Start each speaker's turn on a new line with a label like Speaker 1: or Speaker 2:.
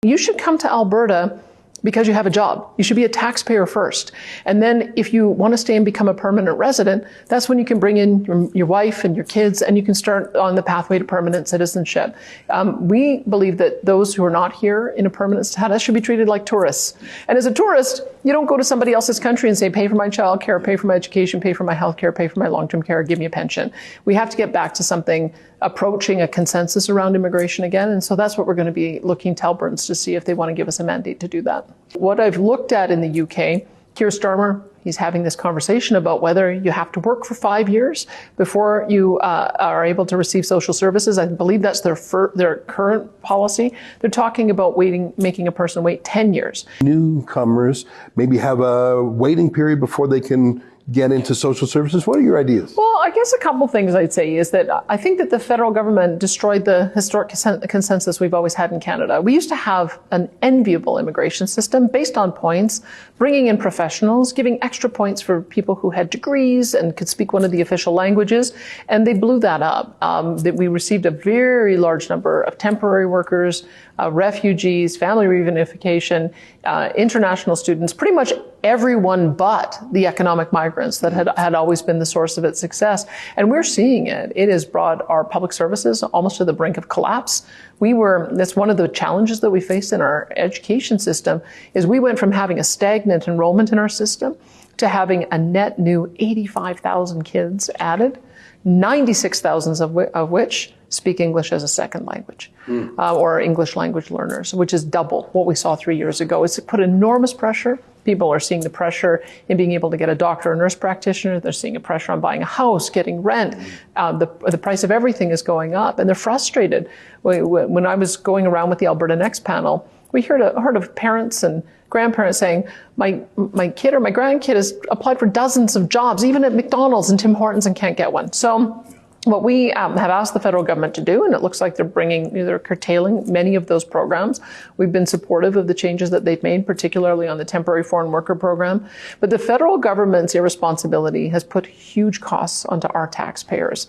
Speaker 1: you should come to Alberta because you have a job. You should be a taxpayer first. And then if you want to stay and become a permanent resident, that's when you can bring in your wife and your kids, and you can start on the pathway to permanent citizenship. We believe that those who are not here in a permanent status should be treated like tourists. And as a tourist, you don't go to somebody else's country and say, pay for my child care, pay for my education, pay for my health care, pay for my long-term care, give me a pension. We have to get back to something approaching a consensus around immigration again. And so that's what we're going to be looking to Albertans to see if they want to give us a mandate to do that. What I've looked at in the UK, Keir Starmer, he's having this conversation about whether you have to work for 5 years before you are able to receive social services. I believe that's their current policy. They're talking about making a person wait 10 years.
Speaker 2: Newcomers maybe have a waiting period before they can get into social services. What are your ideas?
Speaker 1: Well, I guess a couple things I'd say is that I think that the federal government destroyed the historic consensus we've always had in Canada. We used to have an enviable immigration system based on points, bringing in professionals, giving extra points for people who had degrees and could speak one of the official languages, and they blew that up. That we received a very large number of temporary workers, refugees, family reunification, international students, pretty much everyone but the economic migrants that had always been the source of its success. And we're seeing it. It has brought our public services almost to the brink of collapse. That's one of the challenges that we faced in our education system, is we went from having a stagnant enrollment in our system to having a net new 85,000 kids added, 96,000 of which speak English as a second language, or English language learners, which is double what we saw 3 years ago. It's put enormous pressure. People are seeing the pressure in being able to get a doctor or nurse practitioner. They're seeing a pressure on buying a house, getting rent. The price of everything is going up, and they're frustrated. When I was going around with the Alberta Next panel, we heard of parents and grandparents saying, my kid or my grandkid has applied for dozens of jobs, even at McDonald's and Tim Hortons, and can't get one. So what we have asked the federal government to do, and it looks like they're curtailing many of those programs. We've been supportive of the changes that they've made, particularly on the temporary foreign worker program. But the federal government's irresponsibility has put huge costs onto our taxpayers.